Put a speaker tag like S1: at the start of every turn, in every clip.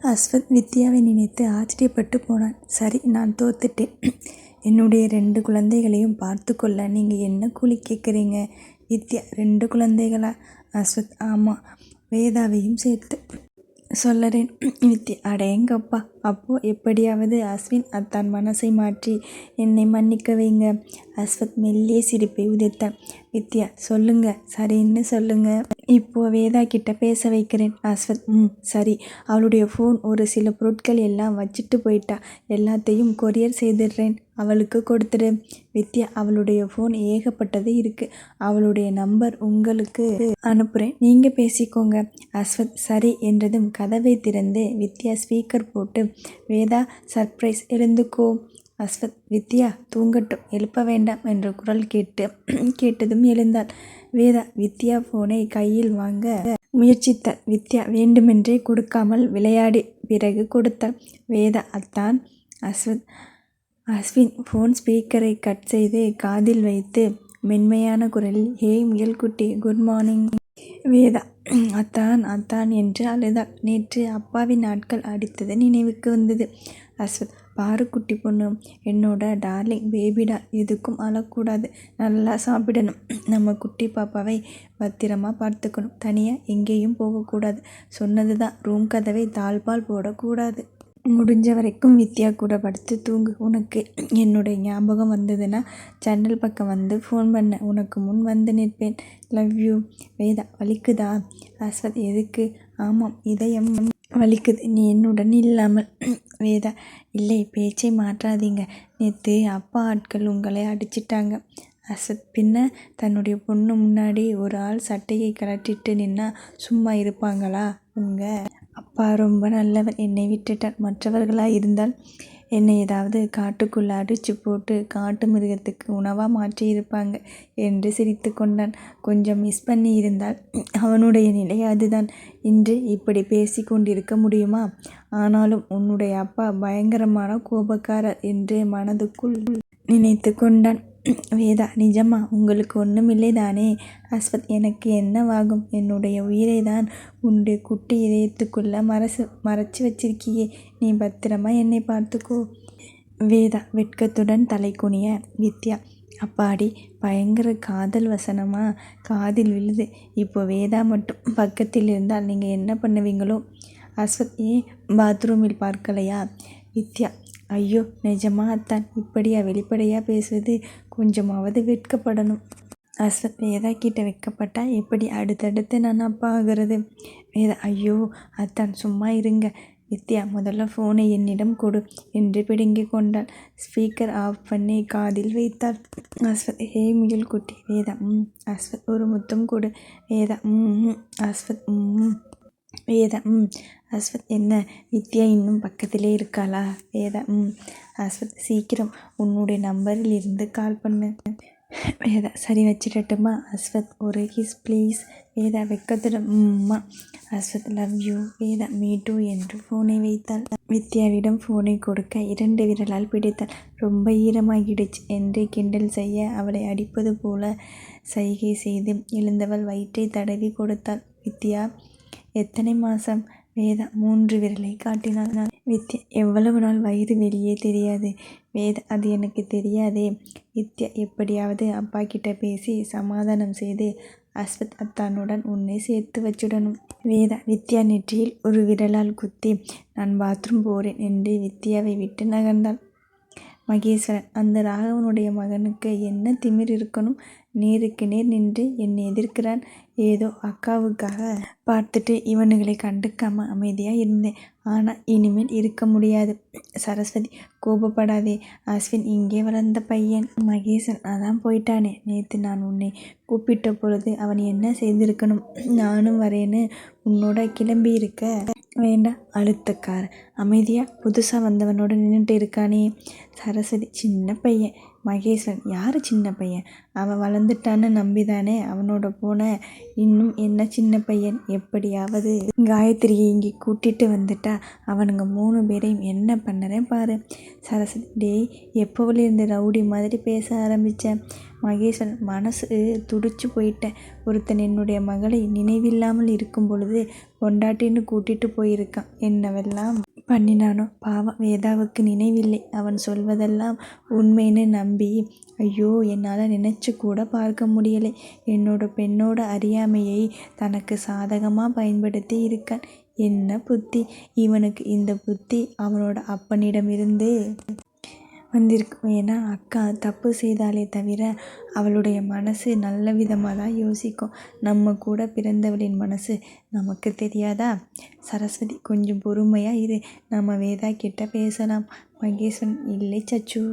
S1: அஸ்வத் வித்யாவை நினைத்து ஆச்சரியப்பட்டு போனான். சரி, நான் தோத்துட்டேன். என்னுடைய 2 குழந்தைகளையும் பார்த்து கொள்ள நீங்கள் என்ன கூலி கேட்குறீங்க? வித்யா, 2 குழந்தைகளா? அஸ்வத், ஆமாம், வேதாவையும் சேர்த்து சொல்லறேன். வித்யா, அடேங்கப்பா. அப்போ எப்படியாவது அஸ்வின் அத்தான் மனசை மாற்றி என்னை மன்னிக்க வைங்க. அஸ்வத் மெல்லிய சிரிப்பை உதிர்த்தான். வித்யா, சொல்லுங்க, சரின்னு சொல்லுங்க. இப்போ வேதா கிட்ட பேச வைக்கிறேன். அஸ்வத், சரி. அவளுடைய ஃபோன், ஒரு சில பொருட்கள் எல்லாம் வச்சுட்டு போயிட்டா. எல்லாத்தையும் கொரியர் செய்திடுறேன், அவளுக்கு கொடுத்துடு. வித்யா, அவளுடைய ஃபோன் ஏகப்பட்டது இருக்கு. அவளுடைய நம்பர் உங்களுக்கு அனுப்புகிறேன், நீங்கள் பேசிக்கோங்க. அஸ்வத் சரி என்றதும் கதவை திறந்து வித்யா ஸ்பீக்கர் போட்டு, வேதா சர்ப்ரைஸ், எழுந்துக்கோ. அஸ்வத், வித்யா தூங்கட்டும், எழுப்ப வேண்டாம் என்ற குரல் கேட்டதும் எழுந்தாள். வேதா வித்யா ஃபோனை கையில் வாங்க முயற்சித்தாள். வித்யா வேண்டுமென்றே கொடுக்காமல் விளையாடி பிறகு கொடுத்தாள். வேதா, அத்தான். அஸ்வின் ஃபோன் ஸ்பீக்கரை கட் செய்து காதில் வைத்து மென்மையான குரலில், ஹேய் முயல்குட்டி, குட் மார்னிங். வேதா அத்தான் அத்தான் என்று அழுதாள். நேற்று அப்பாவின் நாட்கள் அடித்தது நினைவுக்கு வந்தது. அஸ்வத், பாரு குட்டி பொண்ணு, என்னோட டார்லிங் பேபிடா, எதுக்கும் அழக்கூடாது, நல்லா சாப்பிடணும். நம்ம குட்டி பாப்பாவை பத்திரமா பார்த்துக்கணும். தனியாக எங்கேயும் போகக்கூடாது. சொன்னது தான், ரூம் கதவை தாழ்பால் போடக்கூடாது. முடிஞ்ச வரைக்கும் வித்யா கூட படுத்து தூங்கு. உனக்கு என்னுடைய ஞாபகம் வந்ததுன்னா ஜன்னல் பக்கம் வந்து ஃபோன் பண்ண, உனக்கு முன் வந்து நிற்பேன். Love you. வேதா, வலிக்குதா? அஸ்வத், எதுக்கு? ஆமாம், இதயம் வலிக்குது, நீ என்னுடன் இல்லாமல். வேதா, இல்லை, பேச்சை மாற்றாதீங்க. நேற்று அப்பா ஆட்கள் உங்களை அடிச்சிட்டாங்க. அஸ்வத், பின்ன தன்னுடைய பொண்ணு முன்னாடி ஒரு ஆள் சட்டையை கலட்டிட்டு நின்னா சும்மா இருப்பாங்களா? உங்கள் அப்பா ரொம்ப நல்லவர், என்னை விட்டுட்டார். மற்றவர்களாக இருந்தால் என்னை ஏதாவது காட்டுக்குள்ளே அடித்து போட்டு காட்டு மிருகத்துக்கு உணவாக மாற்றியிருப்பாங்க என்று சிரித்து கொண்டான். கொஞ்சம் மிஸ் பண்ணி இருந்தால் அவனுடைய நிலை அதுதான். இன்று இப்படி பேசி கொண்டிருக்க முடியுமா? ஆனாலும் உன்னுடைய அப்பா பயங்கரமான கோபக்காரர் என்று மனதுக்குள் நினைத்து கொண்டான். வேதா, நிஜமா? உங்களுக்கு ஒன்றுமில்லை தானே? அஸ்வத், எனக்கு என்னவாகும்? என்னுடைய உயிரை தான் உன்னுடைய குட்டி இதயத்துக்குள்ளே மறைச்சி வச்சிருக்கியே, நீ பத்திரமா என்னை பார்த்துக்கோ. வேதா வெட்கத்துடன் தலை குனிய. வித்யா, அப்பாடி, பயங்கர காதல் வசனமா காதில் விழுது. இப்போ வேதா மட்டும் பக்கத்தில் இருந்தால் நீங்கள் என்ன பண்ணுவீங்களோ? அஸ்வத், ஏன் பாத்ரூமில் பார்க்கலையா? வித்யா, ஐயோ, நிஜமா அத்தான், இப்படியா வெளிப்படையாக பேசுவது? கொஞ்சமாவது வெட்கப்படணும். அஸ்வத், வேதா கிட்ட வெட்கப்பட்டா எப்படி அடுத்தடுத்து நான் அப்பா ஆகிறது? வேதா, ஐயோ அத்தான், சும்மா இருங்க. வித்யா, முதல்ல ஃபோனை என்னிடம் கொடு என்று பிடுங்கிக் கொண்டாள். ஸ்பீக்கர் ஆஃப் பண்ணி காதில் வைத்தாள். அஸ்வத், ஹே முயல் குட்டி. வேதா, அஸ்வத், ஒரு முத்தம் கொடு. வேதா, அஸ்வத், வேதா, அஸ்வத், என்ன வித்யா இன்னும் பக்கத்திலே இருக்காளா? வேதா, அஸ்வத், சீக்கிரம் உன்னுடைய நம்பரில் இருந்து கால் பண்ணு. வேதா, சரி, வச்சிடட்டுமா? அஸ்வத், ஒரு கிஸ் ப்ளீஸ். வேதா வெக்கத்துடன் Ashwath, love you. Veda, me too என்று ஃபோனை வைத்தாள். வித்யாவிடம் ஃபோனை கொடுக்க 2 விரலால் பிடித்தாள். ரொம்ப ஈரமாகிடுச்சு என்று கிண்டல் செய்ய அவளை அடிப்பது போல சைகை செய்து எழுந்தவள் வயிற்றை தடவி கொடுத்தாள். வித்யா, எத்தனை மாதம்? வேதா 3 விரலை காட்டினாள். வித்யா, எவ்வளவு நாள் வயிறு வெளியே தெரியாது? வேதா, அது எனக்கு தெரியாதே. வித்யா, எப்படியாவது அப்பா கிட்ட பேசி சமாதானம் செய்து அஸ்வத் அத்தானுடன் உன்னை சேர்த்து வச்சுடணும். வேதா வித்யா நெற்றியில் ஒரு விரலால் குத்தி, நான் பாத்ரூம் போகிறேன் என்று வித்யாவை விட்டு நகர்ந்தாள். மகேஸ்வரன், அந்த ராகவனுடைய மகனுக்கு என்ன திமிர் இருக்கணும்? நேருக்கு நேர் நின்று என்னை எதிர்க்கிறான். ஏதோ அக்காவுக்காக பார்த்துட்டு இவனுங்களை கண்டுக்காம அமைதியாக இருந்தேன். ஆனால் இனிமேல் இருக்க முடியாது. சரஸ்வதி, கோபப்படாதே. அஸ்வின் இங்கே வளர்ந்த பையன். மகேசன் அதான் போயிட்டானே. நேற்று நான் உன்னை கூப்பிட்ட பொழுது அவன் என்ன செய்திருக்கணும்? நானும் வரேன்னு உன்னோட கிளம்பி இருக்க வேண்டாம். அழுத்தக்கார, அமைதியாக புதுசாக வந்தவனோட நின்றுட்டு இருக்கானே. சரஸ்வதி, சின்ன பையன். மகேஸ்வரன், யார் சின்ன பையன்? அவன் வளர்ந்துட்டான்னு நம்பிதானே அவனோட போன? இன்னும் என்ன சின்ன பையன், எப்படியாவது காயத்ரியை இங்கே கூட்டிட்டு வந்துட்டா அவனுங்க 3 பேரையும் என்ன பண்ணுறேன் பாரு. சரஸ்வதி, டேய் எப்போவிலேருந்து ரவுடி மாதிரி பேச ஆரம்பித்தேன். மகேஸ்வரன், மனசு துடிச்சு போயிட்டேன். ஒருத்தன் என்னுடைய மகளை நினைவில்லாமல் இருக்கும் பொழுது பொண்டாட்டின்னு கூட்டிட்டு போயிருக்கான். என்னவெல்லாம் பண்ணினானோ. பாவம் வேதாவுக்கு நினைவில்லை. அவன் சொல்வதெல்லாம் உண்மைன்னு நம்பி, ஐயோ என்னால் நினச்சி கூட பார்க்க முடியலை. என்னோட பெண்ணோட அறியாமையை தனக்கு சாதகமாக பயன்படுத்தி இருக்கான். என்ன புத்தி இவனுக்கு! இந்த புத்தி அவனோட அப்பனிடமிருந்து வந்திருக்கும். ஏன்னா அக்கா தப்பு செய்தாலே தவிர அவளுடைய மனசு நல்ல விதமாக தான் யோசிக்கும். நம்ம கூட பிறந்தவளின் மனசு நமக்கு தெரியாதா? சரஸ்வதி, கொஞ்சம் பொறுமையாக இரு, நம்ம வேதா கிட்ட பேசலாம். மகேஸ்வரன், இல்லை சச்சு,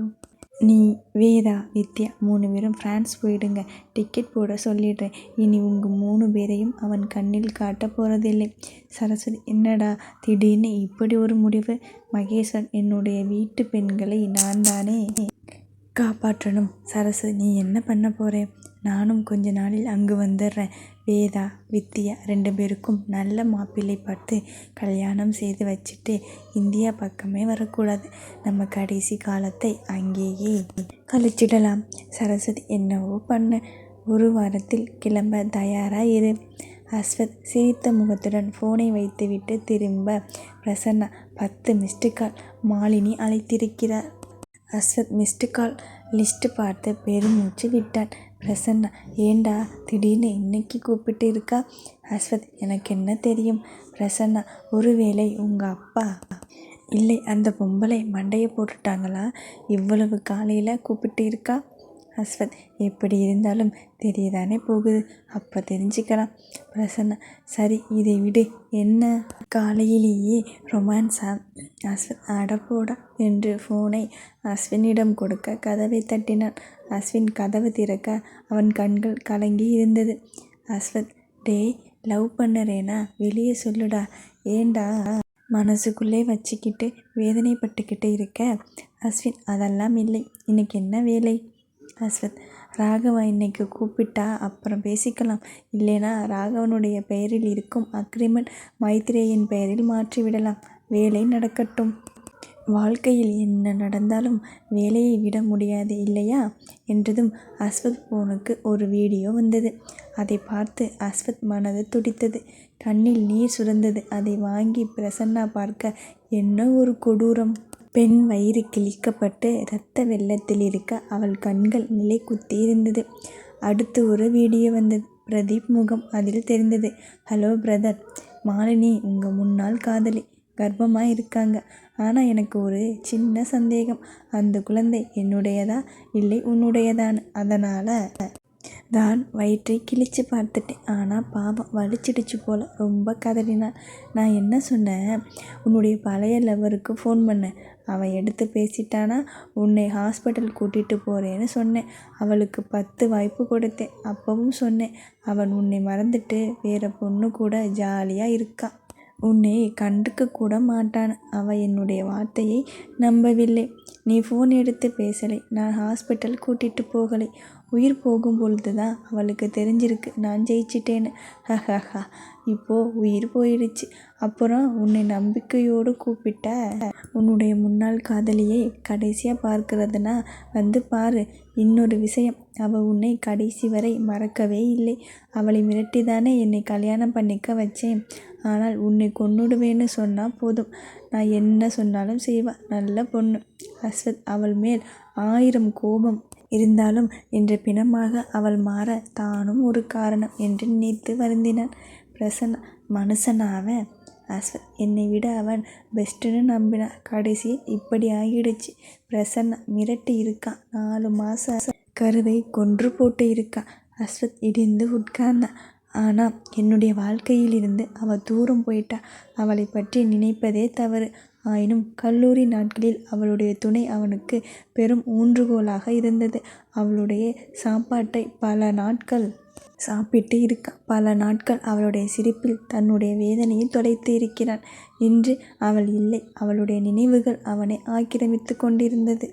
S1: நீ வேதா வித்யா 3 பேரும் ஃப்ரான்ஸ் போயிடுங்க. டிக்கெட் போட சொல்லிடுறேன். இனி உங்கள் 3 பேரையும் அவன் கண்ணில் காட்ட போகிறதில்லை. சரஸ்வதி, என்னடா திடீர்னு இப்படி ஒரு முடிவு? மகேஸ்வரன், என்னுடைய வீட்டு பெண்களை நான் தானே காப்பாற்றணும். சரஸ்வதி, நீ என்ன பண்ண போகிற? நானும் கொஞ்ச நாளில் அங்கு வந்துடுறேன். வேதா வித்யா 2 பேருக்கும் நல்ல மாப்பிள்ளை பார்த்து கல்யாணம் செய்து வச்சுட்டு இந்தியா பக்கமே வரக்கூடாது. நம்ம கடைசி காலத்தை அங்கேயே கழிச்சிடலாம். சரஸ்வதி, என்னவோ பண்ண, 1 வாரத்தில் கிளம்ப தயாராக இரு. அஸ்வத் சிரித்த முகத்துடன் ஃபோனை வைத்துவிட்டு திரும்ப பிரசன்னா, 10 மிஸ்டு கால், மாலினி அழைத்திருக்கிறார். அஸ்வத் மிஸ்டு கால் லிஸ்ட்டு பார்த்து பெருமூச்சு விட்டான். பிரசன்னா, ஏண்டா திடீர்னு இன்னைக்கு கூப்பிட்டு இருக்கா? அஸ்வத், எனக்கு என்ன தெரியும். பிரசன்னா, ஒருவேளை உங்கள் அப்பா இல்லை அந்த பொம்பளை மண்டையை போட்டுட்டாங்களா? இவ்வளவு காலையில் கூப்பிட்டு இருக்கா? அஸ்வத், எப்படி இருந்தாலும் தெரியதானே போகுது, அப்போ தெரிஞ்சுக்கலாம். பிரசன்னா, சரி இதை விடு, என்ன காலையிலேயே ரொமான்ஸா? அஸ்வத், அடப்போடா என்று ஃபோனை அஸ்வினிடம் கொடுக்க கதவை தட்டினான். அஸ்வின் கதவு திறக்க அவன் கண்கள் கலங்கி இருந்தது. அஸ்வத், டேய் லவ் பண்ணுறேனா வெளியே சொல்லுடா. ஏண்டா மனசுக்குள்ளே வச்சுக்கிட்டு வேதனைப்பட்டுக்கிட்டு இருக்க? அஸ்வின், அதெல்லாம் இல்லை. இன்னைக்கு என்ன வேலை? அஸ்வத், ராகவா இன்னைக்கு கூப்பிட்டா அப்புறம் பேசிக்கலாம். இல்லைனா ராகவனுடைய பெயரில் இருக்கும் அக்ரிமெண்ட் மைத்ரேயின் பெயரில் மாற்றிவிடலாம். வேலை நடக்கட்டும். வாழ்க்கையில் என்ன நடந்தாலும் வேலையை விட முடியாது இல்லையா? என்றதும் அஸ்வத் போனுக்கு ஒரு வீடியோ வந்தது. அதை பார்த்து அஸ்வத் மனது துடித்தது, கண்ணில் நீர் சுரந்தது. அதை வாங்கி பிரசன்னா பார்க்க, என்ன ஒரு கொடூரம்! பெண் வயிறு கிழிக்கப்பட்டு இரத்த வெள்ளத்தில் இருக்க அவள் கண்கள் நிலை குத்தி இருந்தது. அடுத்து ஒரு வீடியோ வந்தது. பிரதீப் முகம் அதில் தெரிந்தது. ஹலோ பிரதர், மாலினி உங்கள் முன்னாள் காதலி கர்ப்பமாக இருக்காங்க. ஆனால் எனக்கு ஒரு சின்ன சந்தேகம், அந்த குழந்தை என்னுடையதா இல்லை உன்னுடையதான்னு. அதனால் தான் வயிற்றை கிழிச்சு பார்த்துட்டேன். ஆனால் பாவம் வலிச்சிடுச்சு போல், ரொம்ப கதறினான். நான் என்ன சொன்னேன்? உன்னுடைய பழைய லவருக்கு ஃபோன் பண்ணேன். அவன் எடுத்து பேசிட்டானா? உன்னை ஹாஸ்பிட்டல் கூட்டிகிட்டு போகிறேன்னு சொன்னேன். அவளுக்கு 10 வாய்ப்பு கொடுத்தேன். அப்பவும் சொன்னேன், அவன் உன்னை மறந்துட்டு வேறு பொண்ணு கூட ஜாலியாக இருக்கான். உன்னை கண்டுக்க கூட மாட்டான். அவள் என்னுடைய வார்த்தையை நம்பவில்லை. நீ ஃபோன் எடுத்து பேசலை, நான் ஹாஸ்பிட்டல் கூட்டிகிட்டு போகலை. உயிர் போகும் பொழுது தான் அவளுக்கு தெரிஞ்சிருக்கு நான் ஜெயிச்சிட்டேன்னு. ஹஹஹா, இப்போது உயிர் போயிடுச்சு. அப்புறம் உன்னை நம்பிக்கையோடு கூப்பிட்ட உன்னுடைய முன்னாள் காதலியை கடைசியாக பார்க்கறதுனா வந்து பாரு. இன்னொரு விஷயம், அவள் உன்னை கடைசி வரை மறக்கவே இல்லை. அவளை மிரட்டிதானே என்னை கல்யாணம் பண்ணிக்க வச்சேன். ஆனால் உன்னை கொன்னுடுவேன்னு சொன்னால் போதும், நான் என்ன சொன்னாலும் செய்வாள். நல்ல பொண்ணு. அஸ்வத், அவள் மேல் 1000 கோபம் இருந்தாலும் இன்று பிணமாக அவள் மாற தானும் ஒரு காரணம் என்று நினைத்து வருந்தினான். பிரசன்னா, மனுஷனாவன்? அஸ்வத், என்னை விட அவன் பெஸ்ட்டுன்னு நம்பினான். கடைசியில் இப்படி ஆகிடுச்சு. பிரசன்னா, மிரட்டி இருக்கான். 4 மாத கருவை கொன்று போட்டு இருக்கான். அஸ்வத் இடிந்து உட்கார்ந்தான். ஆனால் என்னுடைய வாழ்க்கையிலிருந்து அவள் தூரம் போயிட்டா. அவளை பற்றி நினைப்பதே தவறு. ஆயினும் கல்லூரி நாட்களில் அவளுடைய துணை அவனுக்கு பெரும் ஊன்றுகோலாக இருந்தது. அவளுடைய சாப்பாட்டை பல நாட்கள் சாப்பிட்டு இருக்கான். பல நாட்கள் அவளுடைய சிரிப்பில் தன்னுடைய வேதனையை தொலைத்து இருக்கிறான். இன்று அவள் இல்லை. அவளுடைய நினைவுகள் அவனை ஆக்கிரமித்து கொண்டிருந்தது.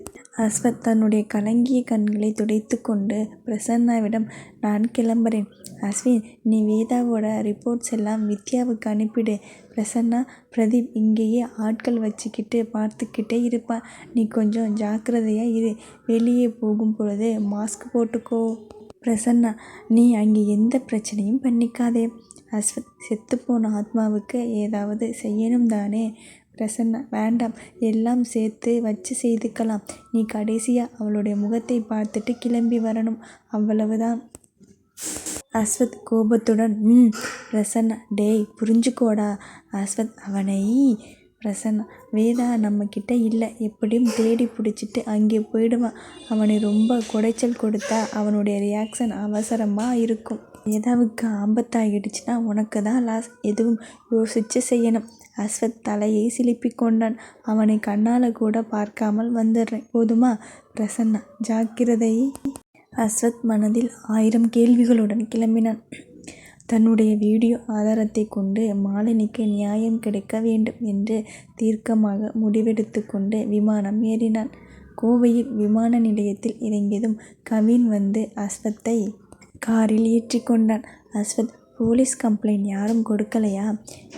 S1: அஸ்வத் தன்னுடைய கலங்கிய கண்களை துடைத்து கொண்டு பிரசன்னாவிடம், நான் கிளம்புறேன். அஸ்வின், நீ வேதாவோட ரிப்போர்ட்ஸ் எல்லாம் வித்யாவுக்கு அனுப்பிடு. பிரசன்னா, பிரதீப் இங்கேயே ஆட்கள் வச்சுக்கிட்டு பார்த்துக்கிட்டே இருப்பான். நீ கொஞ்சம் ஜாக்கிரதையா இரு. வெளியே போகும் பொழுது மாஸ்க் போட்டுக்கோ. பிரசன்னா, நீ அங்கே எந்த பிரச்சனையும் பண்ணிக்காதே. அஸ்வத், செத்துப்போன ஆத்மாவுக்கு ஏதாவது செய்யணும் தானே. பிரசன்னா, வேண்டாம், எல்லாம் சேர்த்து வச்சு செய்துக்கலாம். நீ கடைசியா அவளுடைய முகத்தை பார்த்துட்டு கிளம்பி வரணும், அவ்வளவுதான். அஸ்வத் கோபத்துடன் பிரசன்னா, டேய் புரிஞ்சுக்கோடா. அஸ்வத் அவனை. பிரசன்னா, வேதா நம்மக்கிட்ட இல்லை, எப்படியும் தேடி பிடிச்சிட்டு அங்கே போயிடுவான். அவனை ரொம்ப குடைச்சல் கொடுத்தா அவனுடைய ரியாக்ஷன் அவசரமாக இருக்கும். வேதாவுக்கு ஆபத்தாகிடுச்சுன்னா உனக்கு தான் லாஸ். எதுவும் யோசிச்சு செய்யணும். அஸ்வத் தலையை சிலுப்பி கொண்டான். அவனை கண்ணால் கூட பார்க்காமல் வந்துடுறேன், போதுமா? பிரசன்னா, ஜாக்கிரதை. அஸ்வத் மனதில் 1000 கேள்விகளுடன் கிளம்பினான். தன்னுடைய வீடியோ ஆதாரத்தை கொண்டு மாலினிக்கு நியாயம் கிடைக்க வேண்டும் என்று தீர்க்கமாக முடிவெடுத்து கொண்டு விமானம் ஏறினான். கோவையில் விமான நிலையத்தில் இறங்கியதும் கவின் வந்து அஸ்வத்தை காரில் ஏற்றி கொண்டான். அஸ்வத், போலீஸ் கம்ப்ளைண்ட் யாரும் கொடுக்கலையா?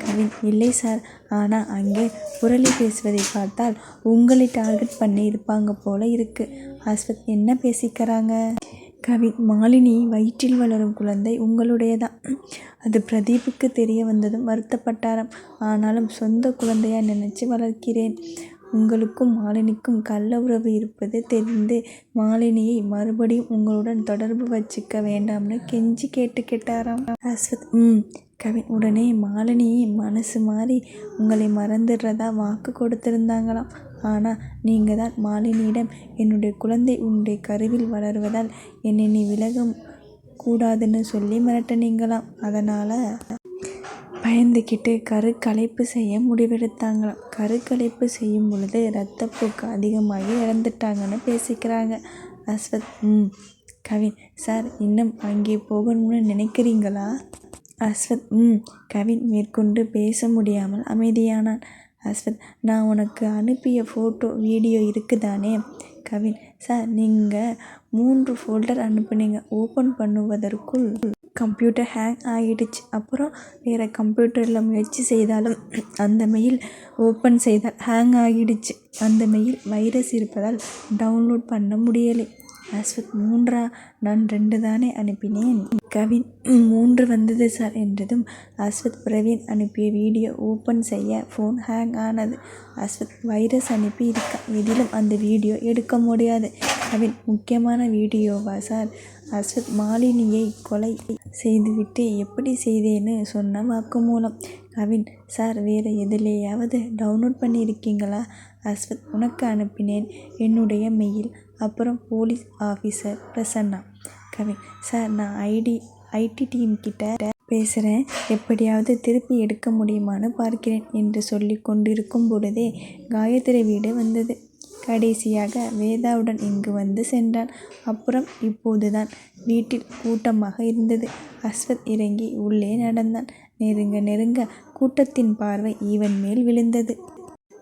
S1: கவின், இல்லை சார். ஆனால் அங்கே புரளி பேசுவதை பார்த்தால் உங்களை டார்கெட் பண்ணி இருப்பாங்க போல இருக்கு. அஸ்வத், என்ன பேசிக்கிறாங்க? கவின், மாலினி வயிற்றில் வளரும் குழந்தை உங்களுடையதான். அது பிரதீப்புக்கு தெரிய வந்ததும் வருத்தப்பட்டாராம். ஆனாலும் சொந்த குழந்தையா நினைச்சு வளர்க்கிறேன். உங்களுக்கும் மாலினிக்கும் கள்ள உறவு இருப்பது தெரிந்து மாலினியை மறுபடியும் உங்களுடன் தொடர்பு வச்சுக்க வேண்டாம்னு கெஞ்சி கேட்டாராம். அஸ்வத், கவின், உடனே மாலினி மனசு மாறி உங்களை மறந்துடுறதா வாக்கு கொடுத்திருந்தாங்களாம். ஆனால் நீங்கள் தான் மாலினியிடம் என்னுடைய குழந்தை உன்னுடைய கருவில் வளருவதால் என்னை நீ விலக கூடாதுன்னு சொல்லி மிரட்டினீங்களாம். அதனால் பயந்துக்கிட்டு கருக்கலைப்பு செய்ய முடிவெடுத்தாங்களாம். கருக்கலைப்பு செய்யும் பொழுது இரத்தப்போக்கு அதிகமாகி இறந்துட்டாங்கன்னு பேசிக்கிறாங்க. அஸ்வத், கவின், சார் இன்னும் அங்கே போகணும்னு நினைக்கிறீங்களா? அஸ்வத், கவின் மேற்கொண்டு பேச முடியாமல் அமைதியானான். அஸ்வத், நான் உனக்கு அனுப்பிய ஃபோட்டோ வீடியோ இருக்குதானே? கவின், சார் நீங்கள் 3 ஃபோல்டர் அனுப்புனீங்க. ஓப்பன் பண்ணுவதற்குள் கம்ப்யூட்டர் ஹேங் ஆகிடுச்சு. அப்புறம் வேறு கம்ப்யூட்டரில் முயற்சி செய்தாலும் அந்த மெயில் ஓப்பன் செய்தால் ஹேங் ஆகிடுச்சு. அந்த மெயில் வைரஸ் இருப்பதால் டவுன்லோட் பண்ண முடியலை. அஸ்வத், 3ஆ? நான் 2 தானே அனுப்பினேன். கவின், 3 வந்தது சார் என்றதும் அஸ்வத், பிரவீன் அனுப்பிய வீடியோ ஓப்பன் செய்ய ஃபோன் ஹேங் ஆனது. அஸ்வத், வைரஸ் அனுப்பி இருக்கா, எதிலும் அந்த வீடியோ எடுக்க முடியாது. கவின், முக்கியமான வீடியோவா சார்? அஸ்வத், மாலினியை கொலை செய்துவிட்டு எப்படி செய்தேன்னு சொன்ன வாக்குமூலம். கவின், சார் வேறு எதுலேயாவது டவுன்லோட் பண்ணியிருக்கீங்களா? அஸ்வத், உனக்கு அனுப்பினேன், என்னுடைய மெயில். அப்புறம் police officer Prasanna. Kavin, sir நான் ஐடி டீம் கிட்ட பேசுகிறேன், எப்படியாவது திருப்பி எடுக்க முடியுமான்னு பார்க்கிறேன் என்று சொல்லி கொண்டிருக்கும் பொழுதே காயத்ரி வீடு வந்தது. கடைசியாக வேதாவுடன் இங்கு வந்து சென்றான். அப்புறம் இப்போதுதான் வீட்டில் கூட்டமாக இருந்தது. அஸ்வத் இறங்கி உள்ளே நடந்தான். நெருங்க கூட்டத்தின் பார்வை இவன் மேல் விழுந்தது.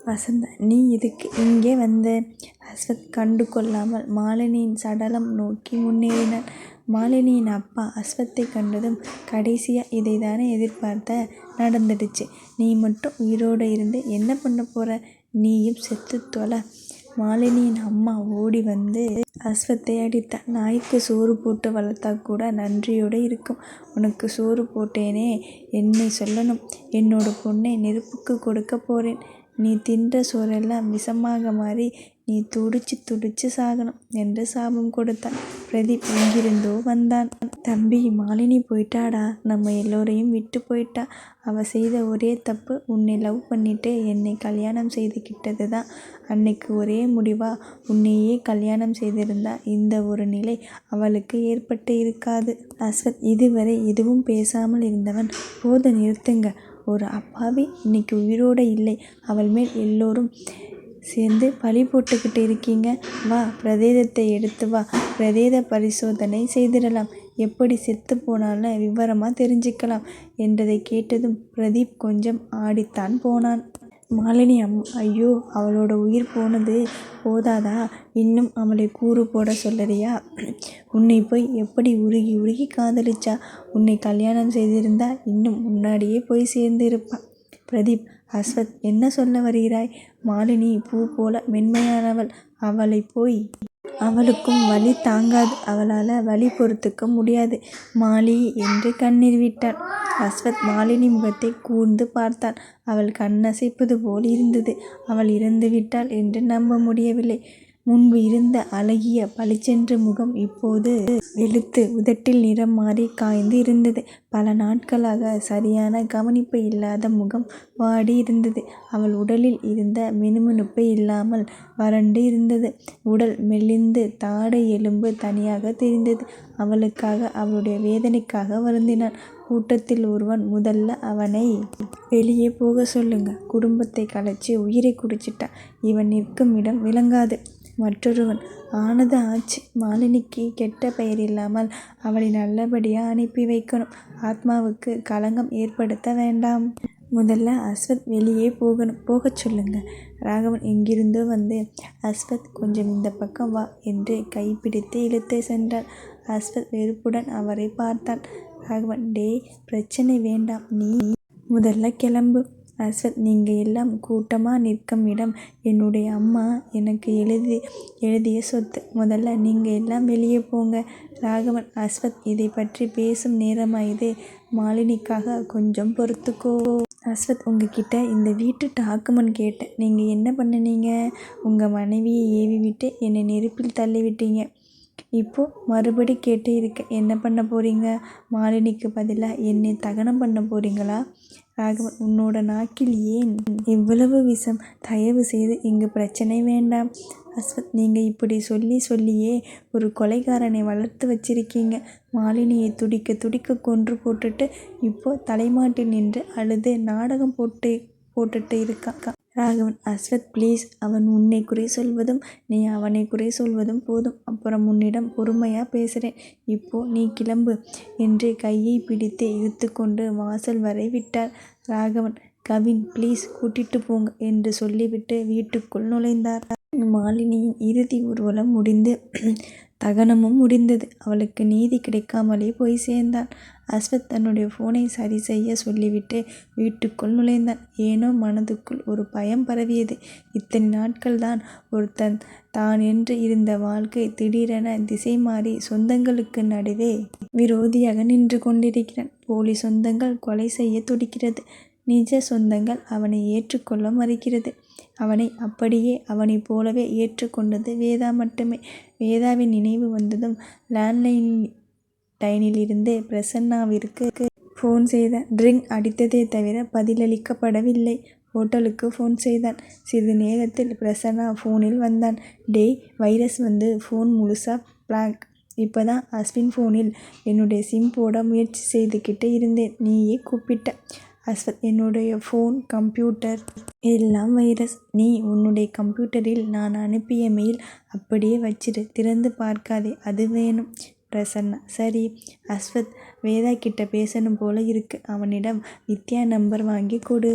S1: வசந்தா, நீ எதுக்கு இங்கே வந்த? அஸ்வத் கண்டு கொள்ளாமல் மாலினியின் சடலம் நோக்கி முன்னேறினான். மாலினியின் அப்பா அஸ்வத்தை கண்டதும், கடைசியாக இதை தானே எதிர்பார்த்த, நடந்துடுச்சு. நீ மட்டும் உயிரோடு இருந்து என்ன பண்ண போகிற? நீயும் செத்து தொலை. மாலினியின் அம்மா ஓடி வந்து அஸ்வத்தை அடித்தார். நாய்க்கு சோறு போட்டு வளர்த்தா கூட நன்றியோடு இருக்கும். உனக்கு சோறு போட்டேனே, என்னை சொல்லணும். என்னோட பொண்ணை நெருப்புக்கு கொடுக்க போகிறேன். நீ தின்ற சோறெல்லாம் விஷமாக மாறி நீ துடிச்சு சாகணும் என்று சாபம் கொடுத்தான். பிரதீப் எங்கிருந்தோ வந்தான். தம்பி, மாலினி போயிட்டாடா, நம்ம எல்லோரையும் விட்டு போயிட்டா. அவள் செய்த ஒரே தப்பு உன்னை லவ் பண்ணிட்டு என்னை கல்யாணம் செய்துக்கிட்டது தான். அன்னைக்கு ஒரே முடிவாக உன்னையே கல்யாணம் செய்திருந்தா இந்த ஒரு நிலை அவளுக்கு ஏற்பட்டு இருக்காது. அஸ்வத் இதுவரை எதுவும் பேசாமல் இருந்தவன், போது நிறுத்துங்க. ஒரு அப்பாவி இன்னைக்கு உயிரோடு இல்லை. அவள் மேல் எல்லோரும் சேர்ந்து பழி போட்டுக்கிட்டு இருக்கீங்க. வா, பிரேதத்தை எடுத்து வா, பிரேத பரிசோதனை செய்திடலாம். எப்படி செத்து போனால்னு விவரமாக தெரிஞ்சுக்கலாம் என்றதை கேட்டதும் பிரதீப் கொஞ்சம் ஆடித்தான் போனான். மாலினி ஐயோ, அவளோட உயிர் போனது போதாதா, இன்னும் அவளை கூறு போட சொல்லறியா? உன்னை போய் எப்படி உருகி உருகி காதலிச்சா? உன்னை கல்யாணம் செய்திருந்தா இன்னும் முன்னாடியே போய் சேர்ந்து இருப்பா. பிரதீப், அஸ்வத், என்ன சொல்ல வருகிறாய்? மாலினி பூ போல மென்மையானவள். அவளை போய் அவளுக்கும் வலி தாங்காது. அவளால் வலி பொறுத்துக்க முடியாது. மாலி என்று கண்ணீர் விட்டாள். அஸ்வத் மாலினி முகத்தை கூர்ந்து பார்த்தான். அவள் கண்ணசைப்பது போல் இருந்தது. அவள் இறந்து விட்டாள் என்று நம்ப முடியவில்லை. முன்பு இருந்த அழகிய பளிச்சென்ற முகம் இப்போது வெளுத்து உதட்டில் நிறம் மாறி காய்ந்து இருந்தது. பல நாட்களாக சரியான கவனிப்பு இல்லாத முகம் வாடி இருந்தது. அவள் உடலில் இருந்த மினுமினுப்பு இல்லாமல் வறண்டு இருந்தது. உடல் மெலிந்து தாடை எலும்பு தனியாக தெரிந்தது. அவளுக்காக, அவளுடைய வேதனைக்காக வருந்தினான். கூட்டத்தில் ஒருவன், முதல்ல அவனை வெளியே போக சொல்லுங்க, குடும்பத்தை கலைச்சி உயிரை குடிச்சிட்டா, இவன் நிற்கும் இடம் விளங்காது. மற்றொருவன், ஆனது ஆச்சு, மாலினிக்கு கெட்ட பெயர் இல்லாமல் அவளை நல்லபடியாக அனுப்பி வைக்கணும். ஆத்மாவுக்கு களங்கம் ஏற்படுத்த வேண்டாம். முதல்ல அஸ்வத் வெளியே போகணும், போகச் சொல்லுங்க. ராகவன் எங்கிருந்தோ வந்து, அஸ்வத் கொஞ்சம் இந்த பக்கம் வா என்று கைப்பிடித்து இழுத்து சென்றான். அஸ்வத் வெறுப்புடன் அவரை பார்த்தான். ராகவன், டேய், பிரச்சனை வேண்டாம், நீ முதல்ல கிளம்பு. அஸ்வத், நீங்கள் எல்லாம் கூட்டமாக நிற்கும் இடம் என்னுடைய அம்மா எனக்கு எழுதிய சொத்து. முதல்ல நீங்கள் எல்லாம் வெளியே போங்க. ராகவன், அஸ்வத், இதை பற்றி பேசும் நேரமா இது? மாலினிக்காக கொஞ்சம் பொறுத்துக்கோ. அஸ்வத், உங்ககிட்ட இந்த வீட்டு டாக்குமெண்ட் கேட்டேன், நீங்கள் என்ன பண்ணினீங்க? உங்கள் மனைவியை ஏவி விட்டு என்னை நெருப்பில் தள்ளிவிட்டீங்க. இப்போது மறுபடி கேட்டு இருக்க, என்ன பண்ண போகிறீங்க? மாலினிக்கு பதிலாக என்னை தகனம் பண்ண போகிறீங்களா? ராகவன், உன்னோட நாக்கில் ஏன் இவ்வளவு விஷம்? தயவு செய்து இங்கு பிரச்சனை வேண்டாம். அஸ்வத், நீங்கள் இப்படி சொல்லியே ஒரு கொலைகாரனை வளர்த்து வச்சிருக்கீங்க. மாலினியை துடிக்க துடிக்க கொன்று போட்டுட்டு இப்போது தலைமாட்டில் நின்று அழுது நாடகம் போட்டுட்டு இருக்கான். ராகவன், அஸ்வத் ப்ளீஸ், அவன் உன்னை குறை சொல்வதும் நீ அவனை குறை சொல்வதும் போதும். அப்புறம் உன்னிடம் பொறுமையாக பேசுகிறேன். இப்போ நீ கிளம்பு என்று கையை பிடித்து இழுத்து கொண்டு வாசல் வரை விட்டார். ராகவன், கவின் ப்ளீஸ் கூட்டிட்டு போங்க என்று சொல்லிவிட்டு வீட்டுக்குள் நுழைந்தார். மாலினியின் இறுதி ஊர்வலம் முடிந்து தகனமும் முடிந்தது. அவளுக்கு நீதி கிடைக்காமலே போய் சேர்ந்தான். அஸ்வத் தன்னுடைய ஃபோனை சரி செய்ய சொல்லிவிட்டு வீட்டுக்குள் நுழைந்தான். ஏனோ மனதுக்குள் ஒரு பயம் பரவியது. இத்தனை நாட்கள் தான் என்று இருந்த வாழ்க்கை திடீரென திசை மாறி சொந்தங்களுக்கு நடுவே விரோதியாக நின்று கொண்டிருக்கிறான். போலி சொந்தங்கள் கொலை செய்ய துடிக்கிறது. நிஜ சொந்தங்கள் அவனை ஏற்றுக்கொள்ள மறுக்கிறது. அவனை அப்படியே அவனைப் போலவே ஏற்றுக்கொண்டது வேதா மட்டுமே. வேதாவின் நினைவு வந்ததும் லேண்ட்லைனிலிருந்து பிரசன்னாவிற்கு ஃபோன் செய்தான். ரிங் அடித்ததே தவிர பதிலளிக்கப்படவில்லை. ஹோட்டலுக்கு ஃபோன் செய்தான். சிறிது நேரத்தில் பிரசன்னா ஃபோனில் வந்தான். டேய், வைரஸ் வந்து ஃபோன் முழுசா பிளாங்க். இப்போதான் அஸ்வின் ஃபோனில் என்னுடைய சிம் போட முயற்சி செய்துக்கிட்டு இருந்தேன், நீயே கூப்பிட்ட. அஸ்வத், என்னுடைய ஃபோன், கம்ப்யூட்டர் எல்லாம் வைரஸ். நீ உன்னுடைய கம்ப்யூட்டரில் நான் அனுப்பிய மெயில் அப்படியே வச்சிரு, திறந்து பார்க்காதே, அது வேணும். பிரசன்னா, சரி. அஸ்வத், வேதா கிட்ட பேசணும் போல இருக்கு, அவனிடம் வித்யா நம்பர் வாங்கி கொடு.